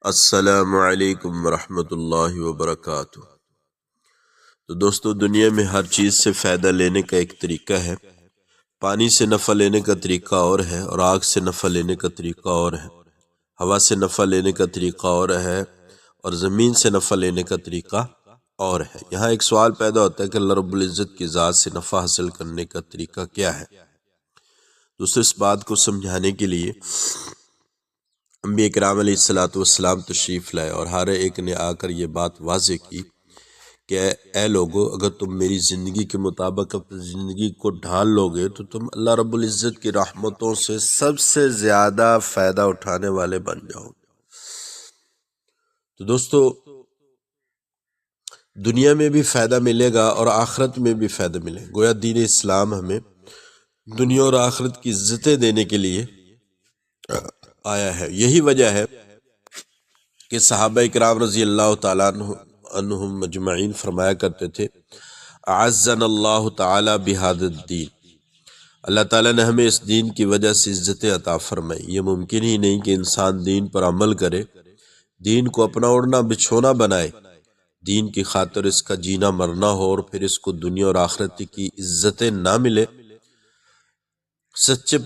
السلام علیکم ورحمۃ اللہ وبرکاتہ۔ تو دوستو، دنیا میں ہر چیز سے فائدہ لینے کا ایک طریقہ ہے۔ پانی سے نفع لینے کا طریقہ اور ہے، اور آگ سے نفع لینے کا طریقہ اور ہے، ہوا سے نفع لینے کا طریقہ اور ہے، اور زمین سے نفع لینے کا طریقہ اور ہے۔ یہاں ایک سوال پیدا ہوتا ہے کہ اللہ رب العزت کی ذات سے نفع حاصل کرنے کا طریقہ کیا ہے؟ دوستو، اس بات کو سمجھانے کے لیے انبیاء کرام علیہ السلام تشریف لائے، اور ہر ایک نے آ کر یہ بات واضح کی کہ اے لوگو، اگر تم میری زندگی کے مطابق اپنی زندگی کو ڈھال لو گے تو تم اللہ رب العزت کی رحمتوں سے سب سے زیادہ فائدہ اٹھانے والے بن جاؤ گے۔ تو دوستو، دنیا میں بھی فائدہ ملے گا اور آخرت میں بھی فائدہ ملے گا۔ گویا دین اسلام ہمیں دنیا اور آخرت کی عزتیں دینے کے لیے آیا ہے۔ یہی وجہ ہے کہ صحابہ اکرام رضی اللہ تعالیٰ عنہم مجمعین فرمایا کرتے تھے، اعزنا اللہ تعالیٰ بہذا الدین، اللہ تعالیٰ نے ہمیں اس دین کی وجہ سے عزتیں عطا فرمائی۔ یہ ممکن ہی نہیں کہ انسان دین پر عمل کرے، دین کو اپنا اوڑھنا بچھونا بنائے، دین کی خاطر اس کا جینا مرنا ہو، اور پھر اس کو دنیا اور آخرت کی عزتیں نہ ملے۔ سچے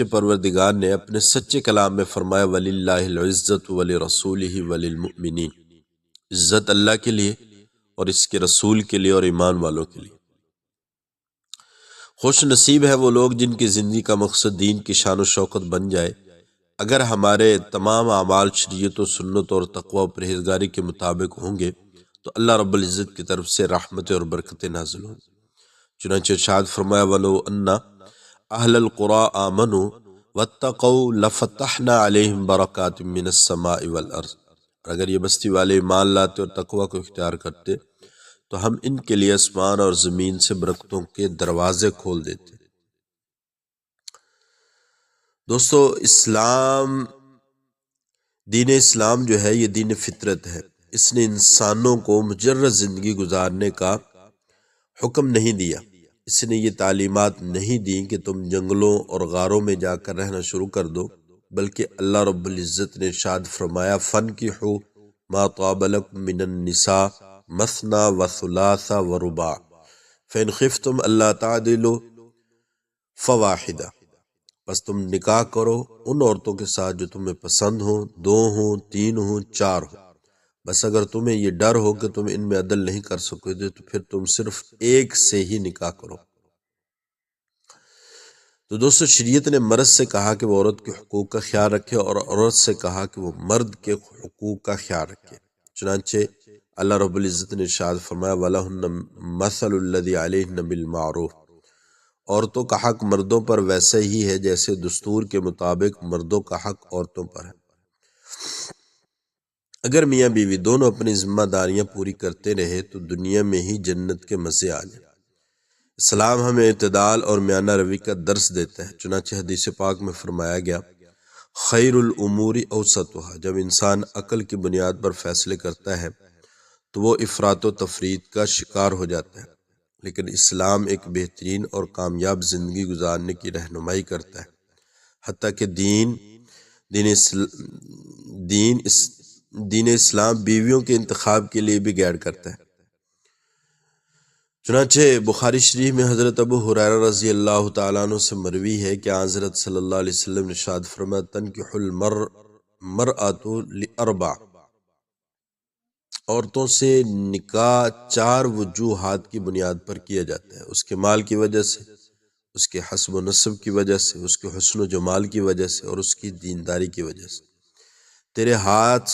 پروردگار نے اپنے سچے کلام میں فرمایا، وَلِلَّهِ الْعِزَّةُ وَلِرَسُولِهِ وَلِلْمُؤْمِنِينَ، عزت اللہ کے لیے اور اس کے رسول کے لیے اور ایمان والوں کے لیے۔ خوش نصیب ہے وہ لوگ جن کی زندگی کا مقصد دین کی شان و شوکت بن جائے۔ اگر ہمارے تمام اعمال شریعت و سنت اور تقوی و پرہیزگاری کے مطابق ہوں گے تو اللہ رب العزت کی طرف سے رحمتیں اور برکتیں نازل ہوں۔ چنانچہ ارشاد فرمایا، وَلَوْ أَنَّ أَهْلَ الْقُرَىٰ آمَنُوا وَاتَّقَوْا لَفَتَحْنَا عَلَيْهِمْ بَرَكَاتٍ مِّنَ السَّمَاءِ وَالْأَرْضِ، اگر یہ بستی والے ایمان لاتے اور تقوی کو اختیار کرتے تو ہم ان کے لیے آسمان اور زمین سے برکتوں کے دروازے کھول دیتے۔ دوستو، دین اسلام جو ہے یہ دین فطرت ہے۔ اس نے انسانوں کو مجرد زندگی گزارنے کا حکم نہیں دیا۔ اس نے یہ تعلیمات نہیں دی کہ تم جنگلوں اور غاروں میں جا کر رہنا شروع کر دو، بلکہ اللہ رب العزت نے ارشاد فرمایا، فَانْكِحُوا مَا طَابَ لَكُم مِّنَ النِّسَاءِ مَثْنَىٰ وَثُلَاثَ وَرُبَاعَ فَإِنْ خِفْتُمْ أَلَّا تَعْدِلُوا فَوَاحِدَةً، بس تم نکاح کرو ان عورتوں کے ساتھ جو تمہیں پسند ہوں، 2 ہوں، 3 ہوں، 4 ہوں، بس اگر تمہیں یہ ڈر ہو کہ تم ان میں عدل نہیں کر سکتے تو پھر تم صرف ایک سے ہی نکاح کرو۔ تو دوستو، شریعت نے مرد سے کہا کہ وہ عورت کے حقوق کا خیال رکھے، اور عورت سے کہا کہ وہ مرد کے حقوق کا خیال رکھے۔ چنانچہ اللہ رب العزت نے ارشاد فرمایا، وَلَهُنَّ مَثَلُ الَّذِي عَلَيْهِنَّ بِالْمَعْرُوفِ، عورتوں کا حق مردوں پر ویسے ہی ہے جیسے دستور کے مطابق مردوں کا حق عورتوں پر ہے۔ اگر میاں بیوی دونوں اپنی ذمہ داریاں پوری کرتے رہے تو دنیا میں ہی جنت کے مزے آ جائیں۔ اسلام ہمیں اعتدال اور میانہ روی کا درس دیتا ہے۔ چنانچہ حدیث پاک میں فرمایا گیا، خیر الامور اوسطها، جب انسان عقل کی بنیاد پر فیصلے کرتا ہے تو وہ افراط و تفریط کا شکار ہو جاتا ہے، لیکن اسلام ایک بہترین اور کامیاب زندگی گزارنے کی رہنمائی کرتا ہے، حتیٰ کہ دین اسلام بیویوں کے انتخاب کے لیے بھی گائیڈ کرتا ہے۔ چنانچہ بخاری شریف میں حضرت ابو ہریرہ رضی اللہ تعالیٰ عنہ سے مروی ہے کہ حضرت صلی اللہ علیہ وسلم نے ارشاد فرمایا، تنکح المرأۃ لأربع، عورتوں سے نکاح 4 وجوہات کی بنیاد پر کیا جاتا ہے، اس کے مال کی وجہ سے، اس کے حسب و نسب کی وجہ سے، اس کے حسن و جمال کی وجہ سے، اور اس کی دینداری کی وجہ سے۔ تیرے ہاتھ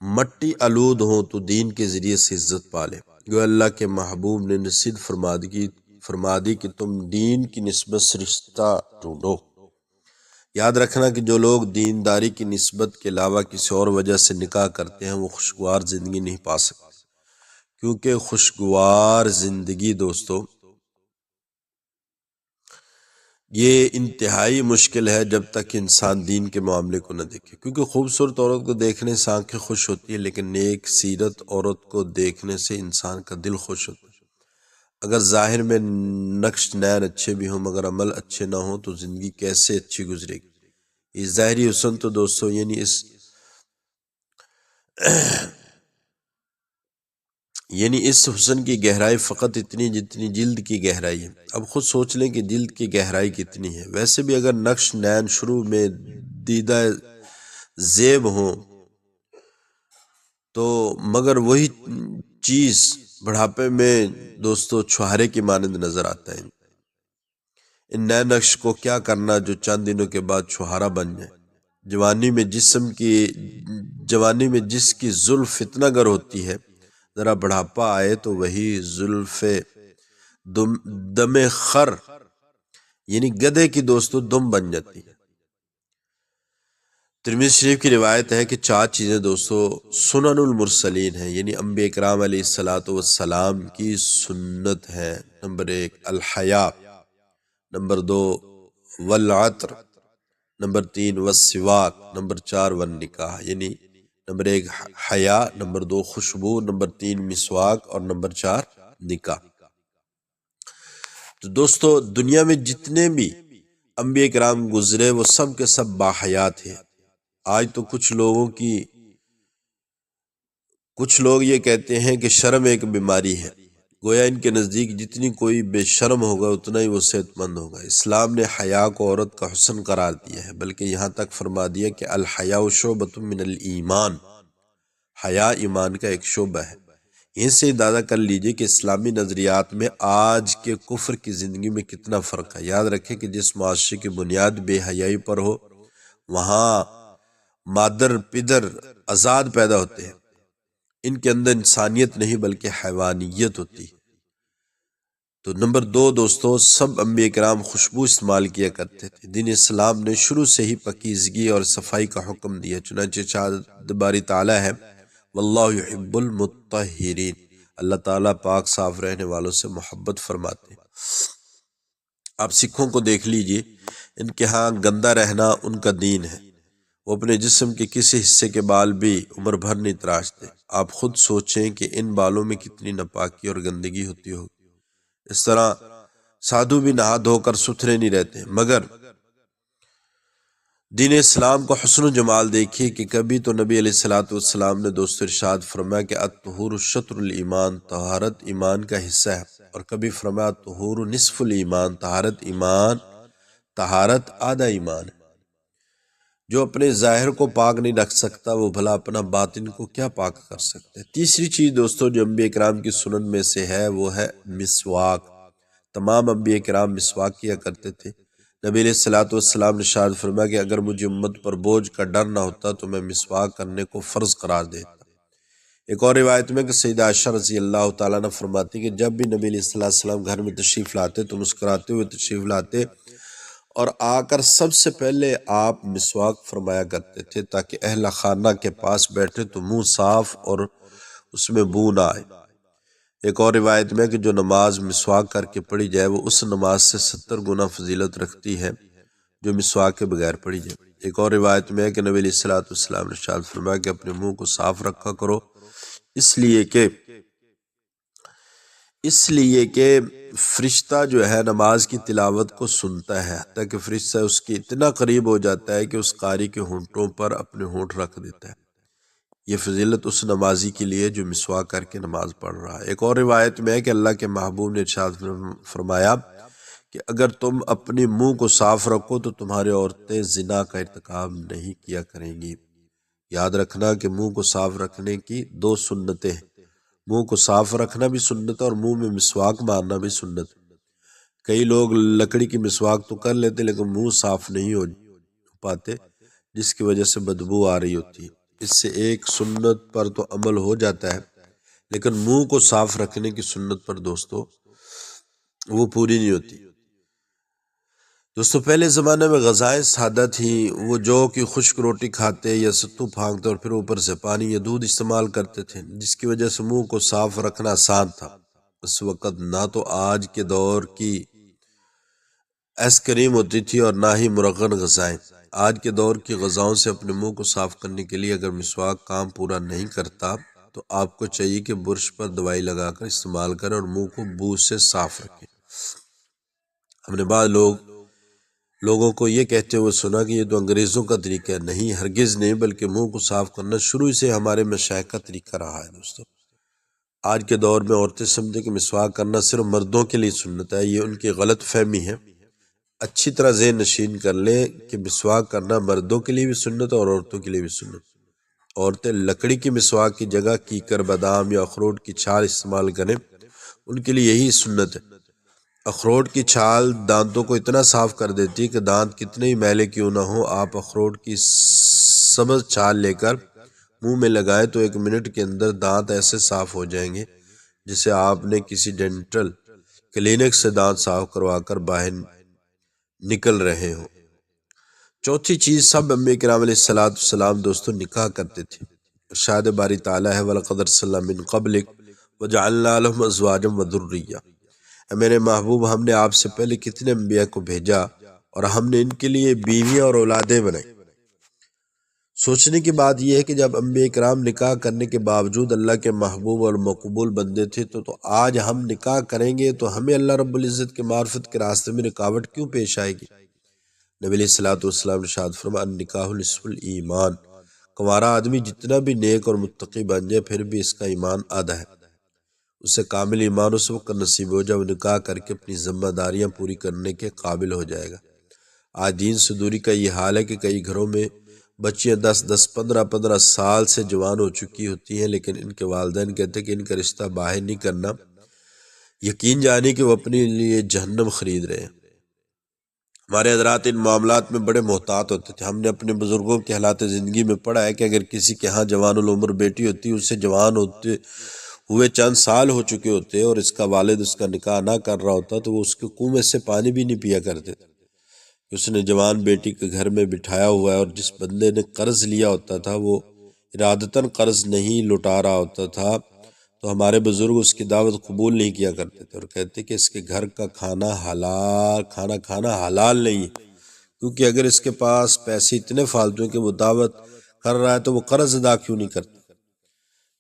مٹی آلود ہوں تو دین کے ذریعے سے عزت پالے۔ جو اللہ کے محبوب نے نصیحت فرما دی کہ تم دین کی نسبت سے رشتہ ڈھونڈو۔ یاد رکھنا کہ جو لوگ دینداری کی نسبت کے علاوہ کسی اور وجہ سے نکاح کرتے ہیں وہ خوشگوار زندگی نہیں پا سکتے، کیونکہ خوشگوار زندگی دوستو یہ انتہائی مشکل ہے جب تک انسان دین کے معاملے کو نہ دیکھے، کیونکہ خوبصورت عورت کو دیکھنے سے آنکھیں خوش ہوتی ہے، لیکن نیک سیرت عورت کو دیکھنے سے انسان کا دل خوش ہوتا ہے۔ اگر ظاہر میں نقش نین اچھے بھی ہوں مگر عمل اچھے نہ ہوں تو زندگی کیسے اچھی گزرے گی؟ یہ ظاہری حسن تو دوستو یعنی اس یعنی اس حسن کی گہرائی فقط اتنی جتنی جلد کی گہرائی ہے۔ اب خود سوچ لیں کہ جلد کی گہرائی کتنی ہے۔ ویسے بھی اگر نقش نین شروع میں دیدہ زیب ہوں تو مگر وہی چیز بڑھاپے میں دوستو چھہارے کی مانند نظر آتا ہے۔ ان نئے نقش کو کیا کرنا جو چند دنوں کے بعد چھہارا بن جائے۔ جوانی میں جس کی زلف فتنہ گر ہوتی ہے، ذرا بڑھاپا آئے تو وہی زلف دم خر یعنی گدھے کی دوستو دم بن جاتی ہے۔ ترمذی شریف کی روایت ہے کہ 4 چیزیں دوستو سنن المرسلین ہیں، یعنی انبیاء کرام علیہ السلام کی سنت ہے۔ نمبر 1 الحیا، نمبر 2 والعطر، نمبر 3 والسواک، نمبر 4 والنکاح، یعنی نمبر 1 حیا، نمبر 2 خوشبو، نمبر 3 مسواک اور نمبر 4 نکاح۔ تو دوستو دنیا میں جتنے بھی انبیاء کرام گزرے وہ سب کے سب باحیا تھے۔ آج تو کچھ لوگ یہ کہتے ہیں کہ شرم ایک بیماری ہے، گویا ان کے نزدیک جتنی کوئی بے شرم ہوگا اتنا ہی وہ صحت مند ہوگا۔ اسلام نے حیا کو عورت کا حسن قرار دیا ہے، بلکہ یہاں تک فرما دیا کہ الحیاء شعبۃ من الایمان، حیا ایمان کا ایک شعبہ ہے۔ یہیں سے اندازہ کر لیجئے کہ اسلامی نظریات میں آج کے کفر کی زندگی میں کتنا فرق ہے۔ یاد رکھیں کہ جس معاشرے کی بنیاد بے حیائی پر ہو وہاں مادر پدر آزاد پیدا ہوتے ہیں، ان کے اندر انسانیت نہیں بلکہ حیوانیت ہوتی ہے۔ تو نمبر 2 دوستو سب انبیاء کرام خوشبو استعمال کیا کرتے تھے۔ دین اسلام نے شروع سے ہی پاکیزگی اور صفائی کا حکم دیا، چنانچہ ارشاد باری تعالیٰ ہے واللہ یحب المطہرین، اللہ تعالیٰ پاک صاف رہنے والوں سے محبت فرماتے ہیں۔ آپ سکھوں کو دیکھ لیجئے، ان کے ہاں گندہ رہنا ان کا دین ہے، وہ اپنے جسم کے کسی حصے کے بال بھی عمر بھر نہیں تراشتے۔ آپ خود سوچیں کہ ان بالوں میں کتنی ناپاکی اور گندگی ہوتی ہوگی۔ اس طرح سادھو بھی نہا دھو کر ستھرے نہیں رہتے، مگر دین اسلام کو حسن و جمال دیکھیے کہ کبھی تو نبی علیہ السلام نے دوست ارشاد فرمایا کہ الطہور شطر الایمان، طہارت ایمان کا حصہ ہے، اور کبھی فرمایا الطہور نصف الایمان، طہارت آدھا ایمان ہے۔ جو اپنے ظاہر کو پاک نہیں رکھ سکتا وہ بھلا اپنا باطن کو کیا پاک کر سکتا ہے۔ تیسری چیز دوستو جو انبیاء کرام کی سنن میں سے ہے وہ ہے مسواک۔ تمام انبیاء کرام مسواک کیا کرتے تھے۔ نبی علیہ السلام نے ارشاد فرمایا کہ اگر مجھے امت پر بوجھ کا ڈر نہ ہوتا تو میں مسواک کرنے کو فرض قرار دیتا۔ ایک اور روایت میں کہ سیدہ عائشہ رضی اللہ تعالیٰ عنہ فرماتی کہ جب بھی نبی علیہ السلام گھر میں تشریف لاتے تو مسکراتے ہوئے تشریف لاتے اور آ کر سب سے پہلے آپ مسواک فرمایا کرتے تھے تاکہ اہل خانہ کے پاس بیٹھے تو منہ صاف اور اس میں بو نہ آئے۔ ایک اور روایت میں کہ جو نماز مسواک کر کے پڑھی جائے وہ اس نماز سے 70 گنا فضیلت رکھتی ہے جو مسواک کے بغیر پڑھی جائے۔ ایک اور روایت میں ہے کہ نبی علیہ السلام نے ارشاد فرمایا کہ اپنے منہ کو صاف رکھا کرو، اس لیے کہ فرشتہ جو ہے نماز کی تلاوت کو سنتا ہے، حتیٰ کہ فرشتہ اس کے اتنا قریب ہو جاتا ہے کہ اس قاری کے ہونٹوں پر اپنے ہونٹ رکھ دیتا ہے۔ یہ فضیلت اس نمازی کے لیے جو مسواک کر کے نماز پڑھ رہا ہے۔ ایک اور روایت میں ہے کہ اللہ کے محبوب نے ارشاد فرمایا کہ اگر تم اپنے منہ کو صاف رکھو تو تمہاری عورتیں زنا کا ارتکاب نہیں کیا کریں گی۔ یاد رکھنا کہ منہ کو صاف رکھنے کی 2 سنتیں ہیں، منہ کو صاف رکھنا بھی سنت ہے اور منہ میں مسواک مارنا بھی سنت ہے۔ کئی لوگ لکڑی کی مسواک تو کر لیتے لیکن منہ صاف نہیں ہو پاتے، جس کی وجہ سے بدبو آ رہی ہوتی ہے۔ اس سے ایک سنت پر تو عمل ہو جاتا ہے لیکن منہ کو صاف رکھنے کی سنت پر دوستو وہ پوری نہیں ہوتی۔ دوستو پہلے زمانے میں غذائیں سادہ تھیں، وہ جو کہ خشک روٹی کھاتے یا ستو پھانکتے اور پھر اوپر سے پانی یا دودھ استعمال کرتے تھے، جس کی وجہ سے منہ کو صاف رکھنا آسان تھا۔ اس وقت نہ تو آج کے دور کی ایس کریم ہوتی تھی اور نہ ہی مرغن غذائیں۔ آج کے دور کی غذاؤں سے اپنے منہ کو صاف کرنے کے لیے اگر مسواک کام پورا نہیں کرتا تو آپ کو چاہیے کہ برش پر دوائی لگا کر استعمال کریں اور منہ کو بو سے صاف رکھیں۔ ہم نے بعض لوگ لوگوں کو یہ کہتے ہوئے سنا کہ یہ تو انگریزوں کا طریقہ ہے۔ نہیں، ہرگز نہیں، بلکہ منہ کو صاف کرنا شروع سے ہمارے مشائخ کا طریقہ رہا ہے۔ دوستو، آج کے دور میں عورتیں سمجھیں کہ مسواک کرنا صرف مردوں کے لیے سنت ہے، یہ ان کی غلط فہمی ہے۔ اچھی طرح ذہن نشین کر لیں کہ مسواک کرنا مردوں کے لیے بھی سنت ہے اور عورتوں کے لیے بھی سنت۔ عورتیں لکڑی کی مسواک کی جگہ کیکر، بادام یا اخروٹ کی چھال استعمال کریں، ان کے لیے یہی سنت ہے۔ اخروٹ کی چھال دانتوں کو اتنا صاف کر دیتی ہے کہ دانت کتنے ہی میلے کیوں نہ ہوں، آپ اخروٹ کی سبز چھال لے کر منہ میں لگائیں تو 1 منٹ کے اندر دانت ایسے صاف ہو جائیں گے جسے آپ نے کسی ڈینٹل کلینک سے دانت صاف کروا کر باہر نکل رہے ہوں۔ چوتھی چیز، سب انبیاء کرام علیہ السلام دوستو نکاح کرتے تھے۔ ارشاد باری تعالیٰ ہے وَلَقَدْ أَرْسَلْنَا مِن قَبْلِكَ وَجَعَلْنَا لَهُمْ أَزْوَاجًا وَذُرِّيَّةً۔ اے میرے محبوب، ہم نے آپ سے پہلے کتنے انبیاء کو بھیجا اور ہم نے ان کے لیے بیویاں اور اولادیں بنائی۔ سوچنے کی بات یہ ہے کہ جب انبیاء کرام نکاح کرنے کے باوجود اللہ کے محبوب اور مقبول بندے تھے تو آج ہم نکاح کریں گے تو ہمیں اللہ رب العزت کے معرفت کے راستے میں رکاوٹ کیوں پیش آئے گی؟ نبی علیہ الصلوۃ والسلام نے ارشاد فرمایا النکاح نصف الایمان، کنوارا آدمی جتنا بھی نیک اور متقی بن جائے پھر بھی اس کا ایمان آدھا ہے۔ اسے کامل ایمان اس وقت نصیب ہو جب نکاح کر کے اپنی ذمہ داریاں پوری کرنے کے قابل ہو جائے گا۔ آج دین سے دوری کا یہ حال ہے کہ کئی گھروں میں بچیاں 10 15 سال سے جوان ہو چکی ہوتی ہیں، لیکن ان کے والدین کہتے ہیں کہ ان کا رشتہ باہر نہیں کرنا، یقین جانے کہ وہ اپنے لیے جہنم خرید رہے ہیں۔ ہمارے حضرات ان معاملات میں بڑے محتاط ہوتے تھے۔ ہم نے اپنے بزرگوں کے حالات زندگی میں پڑھا ہے کہ اگر کسی کے ہاں جوان العمر بیٹی ہوتی، اسے جوان ہوتے ہوئے چند سال ہو چکے ہوتے اور اس کا والد اس کا نکاح نہ کر رہا ہوتا تو وہ اس کے کنویں سے پانی بھی نہیں پیا کرتے تھے۔ اس نے جوان بیٹی کے گھر میں بٹھایا ہوا ہے اور جس بندے نے قرض لیا ہوتا تھا وہ ارادتاً قرض نہیں لوٹا رہا ہوتا تھا تو ہمارے بزرگ اس کی دعوت قبول نہیں کیا کرتے تھے اور کہتے کہ اس کے گھر کا کھانا کھانا حلال نہیں ہے، کیونکہ اگر اس کے پاس پیسے اتنے فالتو ہیں کہ وہ دعوت کر رہا ہے تو وہ قرض ادا کیوں نہیں کرتا؟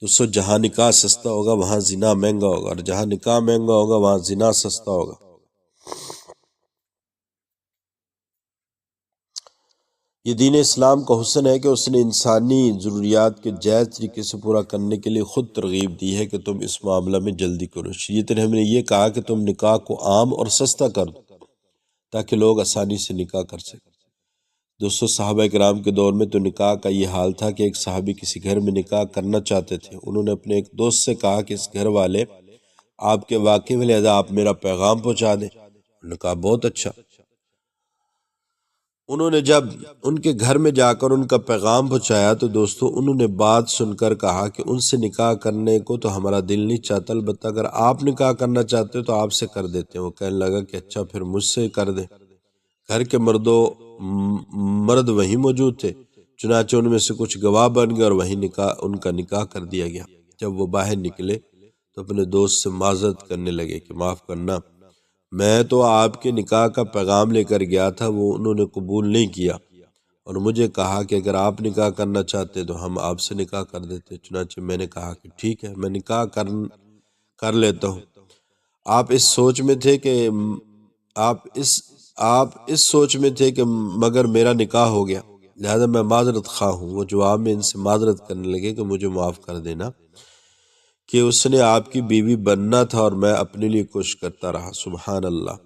تو سو جہاں نکاح سستا ہوگا وہاں زنا مہنگا ہوگا، اور جہاں نکاح مہنگا ہوگا وہاں زنا سستا ہوگا۔ یہ دین اسلام کا حسن ہے کہ اس نے انسانی ضروریات کے جائز طریقے سے پورا کرنے کے لیے خود ترغیب دی ہے کہ تم اس معاملہ میں جلدی کرو۔ شریعت نے ہم نے یہ کہا کہ تم نکاح کو عام اور سستا کر دو تاکہ لوگ آسانی سے نکاح کر سکیں۔ دوستو، صحابہ کرام کے دور میں تو نکاح کا یہ حال تھا کہ ایک صحابی کسی گھر میں نکاح کرنا چاہتے تھے۔ انہوں نے اپنے ایک دوست سے کہا کہ اس گھر والے آپ کے واقعے میں، لہذا آپ میرا پیغام پہنچا دیں۔ انہوں نے کہا بہت اچھا۔ انہوں نے جب ان کے گھر میں جا کر ان کا پیغام پہنچایا تو دوستو انہوں نے بات سن کر کہا کہ ان سے نکاح کرنے کو تو ہمارا دل نہیں چاہتا، البتہ اگر آپ نکاح کرنا چاہتے تو آپ سے کر دیتے ہیں۔ وہ کہنے لگا کہ اچھا پھر مجھ سے کر دیں۔ گھر کے مرد وہیں موجود تھے، چنانچہ ان میں سے کچھ گواہ بن گئے اور وہیں ان کا نکاح کر دیا گیا۔ جب وہ باہر نکلے تو اپنے دوست سے معذرت کرنے لگے کہ معاف کرنا، میں تو آپ کے نکاح کا پیغام لے کر گیا تھا، وہ انہوں نے قبول نہیں کیا اور مجھے کہا کہ اگر آپ نکاح کرنا چاہتے تو ہم آپ سے نکاح کر دیتے۔ چنانچہ میں نے کہا کہ ٹھیک ہے، میں نکاح کر لیتا ہوں۔ آپ اس سوچ میں تھے کہ مگر میرا نکاح ہو گیا، لہذا میں معذرت خواہ ہوں۔ وہ جواب میں ان سے معذرت کرنے لگے کہ مجھے معاف کر دینا کہ اس نے آپ کی بیوی بننا تھا اور میں اپنے لیے کوشش کرتا رہا۔ سبحان اللہ،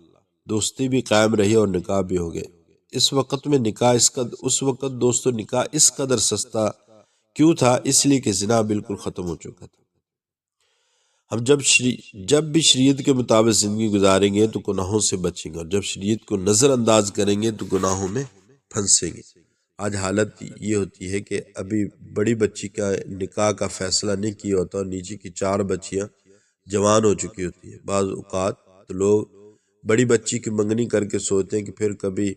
دوستی بھی قائم رہی اور نکاح بھی ہو گئے۔ اس وقت دوستو نکاح اس قدر سستا کیوں تھا؟ اس لیے کہ زنا بالکل ختم ہو چکا تھا۔ ہم جب بھی شریعت کے مطابق زندگی گزاریں گے تو گناہوں سے بچیں گے، اور جب شریعت کو نظر انداز کریں گے تو گناہوں میں پھنسیں گے۔ آج حالت یہ ہوتی ہے کہ ابھی بڑی بچی کا نکاح کا فیصلہ نہیں کیا ہوتا اور نیچے کی 4 بچیاں جوان ہو چکی ہوتی ہیں۔ بعض اوقات تو لوگ بڑی بچی کی منگنی کر کے سوچتے ہیں کہ پھر کبھی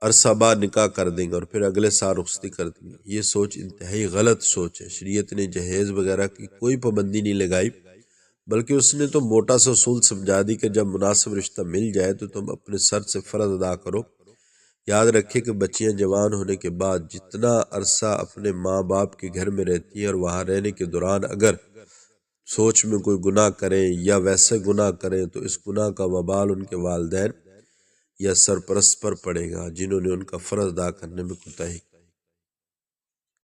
عرصہ بعد نکاح کر دیں گے اور پھر اگلے سال رخصتی کر دیں گے۔ یہ سوچ انتہائی غلط سوچ ہے۔ شریعت نے جہیز وغیرہ کی کوئی پابندی نہیں لگائی، بلکہ اس نے تو موٹا سا اصول سمجھا دی کہ جب مناسب رشتہ مل جائے تو تم اپنے سر سے فرض ادا کرو۔ یاد رکھے کہ بچیاں جوان ہونے کے بعد جتنا عرصہ اپنے ماں باپ کے گھر میں رہتی ہیں اور وہاں رہنے کے دوران اگر سوچ میں کوئی گناہ کریں یا ویسے گناہ کریں تو اس گناہ کا وبال ان کے والدین یا سرپرست پر پڑے گا جنہوں نے ان کا فرض ادا کرنے میں کوتاہی کی۔